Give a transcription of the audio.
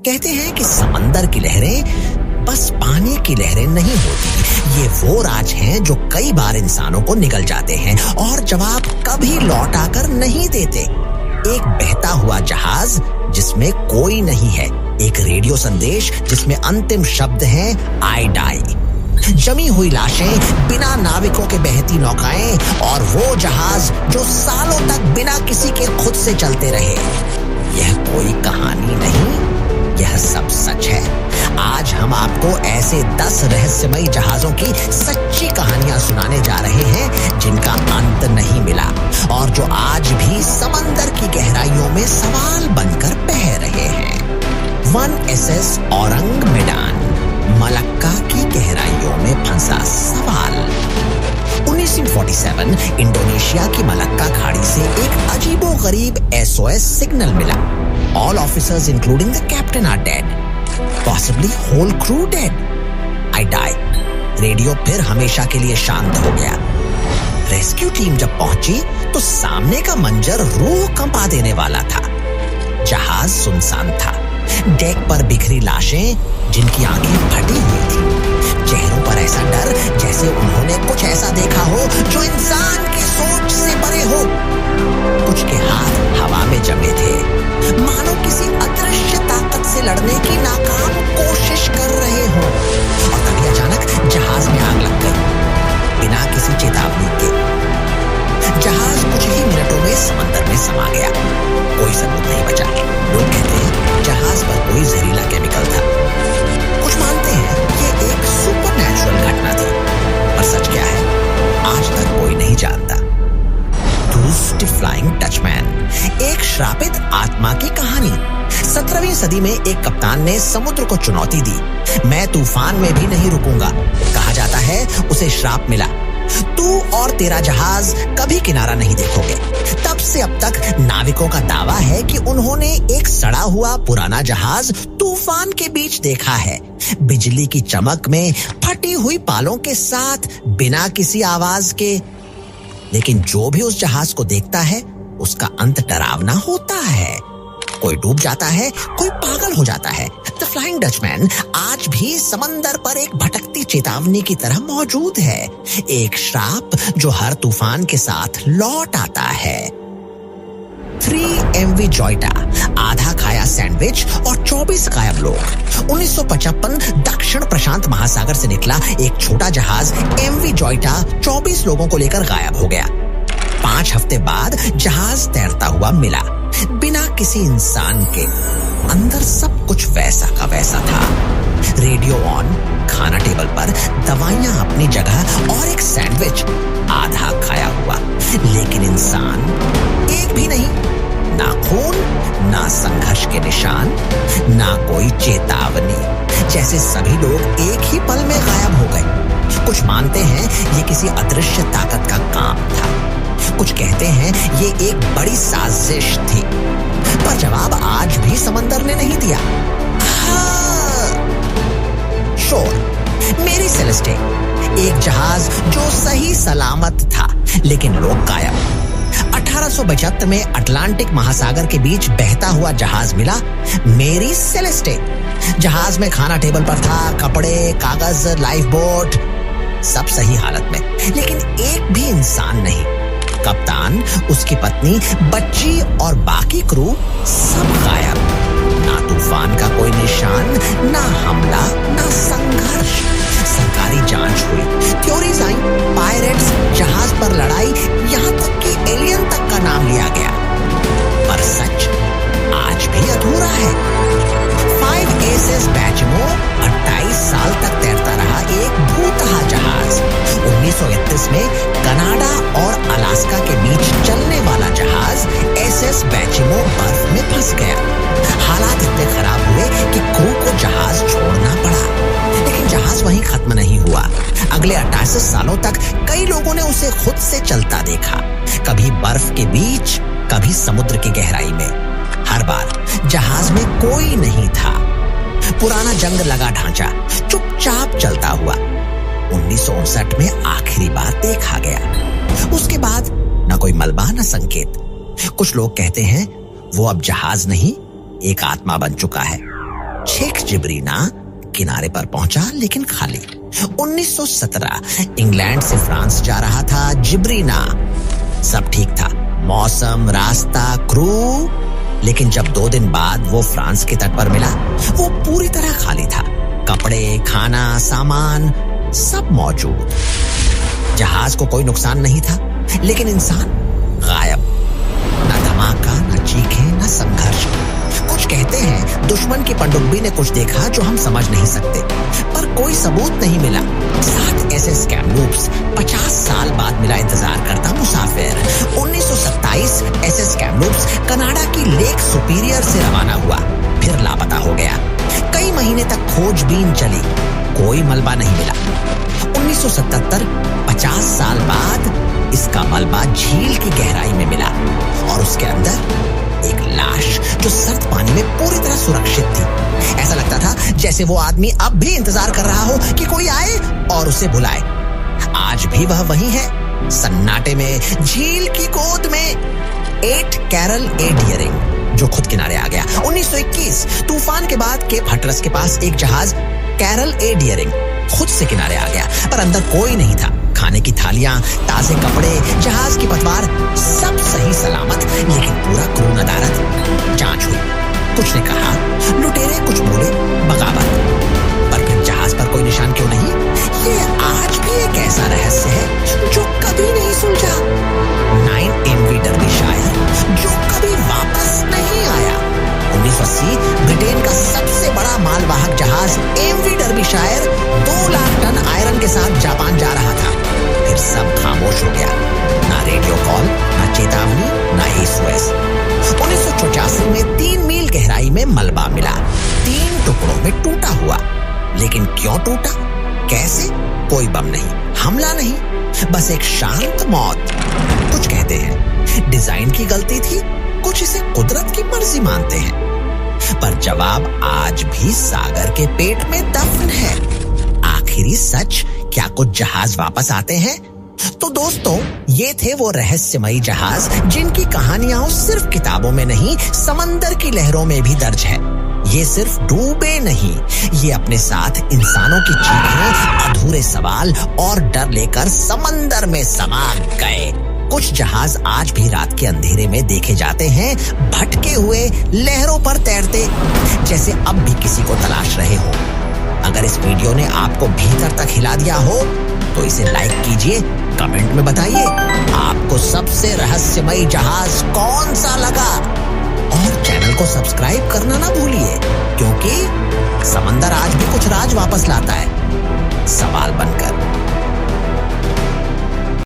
कहते हैं कि समंदर की लहरें बस पानी की लहरें नहीं होती, ये वो राज हैं जो कई बार इंसानों को निगल जाते हैं और जवाब कभी लौट आकर नहीं देते। एक बहता हुआ जहाज जिसमें कोई नहीं है, एक रेडियो संदेश जिसमें अंतिम शब्द है आई डाई, जमी हुई लाशें, बिना नाविकों के बहती नौकाएं और वो जहाज जो सालों तक बिना किसी के खुद से चलते रहे। यह कोई कहानी नहीं, यह सब सच है। आज हम आपको ऐसे 10 रहस्यमयी जहाजों की सच्ची कहानियां सुनाने जा रहे हैं जिनका अंत नहीं मिला और जो आज भी समंदर की गहराइयों में सवाल बनकर बह रहे हैं। 1 SS औरंग मेडान, मलक्का की गहराइयों में फंसा सवाल। 1947 इंडोनेशिया की मलक्का खाड़ी से एक अजीबोगरीब SOS सिग्नल मिला। All officers including the captain are dead. Possibly whole crew dead. I die. Radio फिर हमेशा के लिए शांत हो गया। रेस्क्यू टीम जब पहुंची तो सामने का मंजर रूह कंपा देने वाला था। जहाज सुनसान था, डेक पर बिखरी लाशें जिनकी आंखें फटी हुई थी, चेहरों पर ऐसा डर जैसे उन्होंने कुछ ऐसा देखा हो जो इंसान की सोच से परे हो। कुछ के हाथ हवा में जमे थे, मानो किसी अदृश्य ताकत से लड़ने की नाकाम कोशिश कर रहे हो। और तभी अचानक जहाज में आग लग गई, बिना किसी चेतावनी के। जहाज कुछ ही मिनटों में समंदर में समा गया, कोई सबूत नहीं बचा। लोग कहते हैं जहाज पर कोई जहरीला केमिकल था। कुछ मानते हैं ये एक सुपरनैचुरल घटना थी, पर सच क्या है आज तक कोई नहीं जानता। टूरिस्ट फ्लाइंग डचमैन, एक श्रापित आत्मा की कहानी। 17वीं सदी में एक कप्तान ने समुद्र को चुनौती दी, मैं तूफान में भी नहीं रुकूंगा। कहा जाता है उसे श्राप मिला, तू और तेरा जहाज कभी किनारा नहीं देखोगे। तब से अब तक नाविकों का दावा है कि उन्होंने एक सड़ा हुआ पुराना जहाज तूफान के बीच देखा है, बिजली की चमक में, फटी हुई पालों के साथ, बिना किसी आवाज के। लेकिन जो भी उस जहाज को देखता है उसका अंत डरावना होता है। कोई डूब जाता है, कोई पागल हो जाता है। द फ्लाइंग डचमैन आज भी समंदर पर एक भटकती चेतावनी की तरह मौजूद है, एक श्राप जो हर तूफान के साथ लौट आता है। 3 MV जॉयटा, आधा खाया सैंडविच और 24 गायब लोग। 1955 दक्षिण प्रशांत महासागर से निकला एक छोटा जहाज MV जॉयटा 24 लोगों को लेकर गायब हो गया। 5 हफ्ते बाद जहाज तैरता हुआ मिला, बिना किसी इंसान के। अंदर सब कुछ वैसा का वैसा था, रेडियो ऑन, खाना टेबल पर, दवाइयां अपनी जगह और एक सैंडविच आधा खाया हुआ। लेकिन इंसान एक भी नहीं, ना खून, ना संघर्ष के निशान, ना कोई चेतावनी। जैसे सभी लोग एक ही पल में गायब हो गए। कुछ मानते हैं ये किसी अदृश्य ताकत का काम था, कुछ कहते हैं ये एक बड़ी साजिश थी, पर जवाब आज भी समंदर ने नहीं दिया। शोर, मेरी सेलेस्टे, एक जहाज जो सही सलामत था लेकिन लोग गायब। 1875 में अटलांटिक महासागर के बीच बहता हुआ जहाज मिला, मेरी सेलेस्टे। जहाज में खाना टेबल पर था, कपड़े, कागज, लाइफ बोट, सब सही हालत में, लेकिन एक भी इंसान नहीं। कप्तान, उसकी पत्नी, बच्ची और बाकी क्रू सब गायब। ना तूफान का कोई निशान, ना हमला, ना संघर्ष। सरकारी जांच हुई, थ्योरीज आई, पायरेट्स, जहाज पर लड़ाई, यहाँ तक कि एलियन तक का नाम लिया गया, पर सच आज भी अधूरा है। 5 SS बैचमो 28 साल तक तैरता रहा एक भूतहा जहाज। 1931 में कनाडा और अलास्का के बीच चलने वाला जहाज SS बैचमो बर्फ में फंस गया। हालात इतने खराब हुए कि क्रू को जहाज छोड़ना पड़ा। लेकिन जहाज वहीं खत्म नहीं हुआ। अगले 88 सालों तक कई लोगों ने उसे खुद से चलता देखा, कभी बर्फ के बीच, कभी समुद्र की गहराई में। हर बार जहाज में कोई नहीं था, पुराना जंग लगा ढांचा चुपचाप चलता हुआ। 1959 में आखिरी बार देखा गया। उसके बाद न कोई मलबा, न संकेत। कुछ लोग कहते हैं वो अब जहाज नहीं, एक आत्मा बन चुका है। छेक जिब्रीना किनारे पर पहुंचा, लेकिन खाली। 1917 इंग्लैंड से फ्रांस जा रहा था जिब्रीना। सब ठीक था, मौसम, रास्ता, क्रू। लेकिन जब 2 दिन बाद वो फ्रांस के तट पर मिला, वो पूरी तरह खाली था। कपड़े, खाना, सामान सब मौजूद। जहाज को कोई नुकसान नहीं था, लेकिन इंसान गायब। न धमाका, न चीखें, न संघर्ष। कुछ कहते हैं दुश्मन की पनडुब्बी ने कुछ देखा जो हम समझ नहीं सकते, पर कोई सबूत नहीं मिला। 7 ऐसे स्कैमलूप्स 50 साल बाद मिला इंतजार करता मुसाफिर। 1927 ऐसे स्कैमलूप्स कनाडा की लेक सुपीरियर से रवाना हुआ, फिर लापता हो गया। कई महीने तक खोजबीन चली, कोई मलबा नहीं मिला। 1977 50 साल बाद इसका मलबा झील की गहराई में मिला, और उसके अंदर एक लाश जो सर्द पानी में पूरी तरह सुरक्षित थी। ऐसा लगता था जैसे वो आदमी अब भी इंतजार कर रहा हो कि कोई आए और उसे बुलाए। आज भी वह वही है, सन्नाटे में, झील की गोद में। 8 कैरल ए डियरिंग जो खुद किनारे आ गया। 1921 तूफान के बाद केप हटरस के पास एक जहाज कैरल ए डियरिंग खुद से किनारे आ गया, पर अंदर कोई नहीं था। खाने की थालियां, ताजे कपड़े, जहाज की पतवार सब सही सलामत, लेकिन पूरा क्रू नदारद। जांच हुई, कुछ ने कहा लुटेरे, कुछ बोले बगावत। पर फिर जहाज पर कोई निशान क्यों नहीं? ये आज भी एक ऐसा रहस्य है जो कभी नहीं सुलझा। 9 एमवी डर्बीशायर जो कभी वापस नहीं आया। 1980 ब्रिटेन का सबसे बड़ा मालवाहक जहाज MV Derbyshire 2 lakh ton iron के साथ जापान जा रहा था। फिर सब खामोश हो गया, ना रेडियो कॉल, ना चेतावनी, ना SOS। 1985 में 3 मील गहराई में मलबा मिला, 3 टुकड़ों में टूटा हुआ। लेकिन क्यों टूटा, कैसे? कोई बम नहीं, हमला नहीं, बस एक शांत मौत। कुछ कहते हैं डिजाइन की गलती थी, कुछ इसे कुदरत की मर्जी मानते हैं। पर जवाब आज भी सागर के पेट में दफन है। आखिरी सच, क्या कुछ जहाज वापस आते हैं? तो दोस्तों, ये थे वो रहस्यमयी जहाज जिनकी कहानियां सिर्फ किताबों में नहीं, समंदर की लहरों में भी दर्ज है। ये सिर्फ डूबे नहीं, ये अपने साथ इंसानों की चीखें, अधूरे सवाल और डर लेकर समंदर में समा गए। कुछ जहाज आज भी रात के अंधेरे में देखे जाते हैं, भटके हुए, लहरों पर तैरते, जैसे अब भी किसी को तलाश रहे हो। अगर इस वीडियो ने आपको भीतर तक हिला दिया हो तो इसे लाइक कीजिए, कमेंट में बताइए आपको सबसे रहस्यमयी जहाज कौन सा लगा, और चैनल को सब्सक्राइब करना ना भूलिए, क्योंकि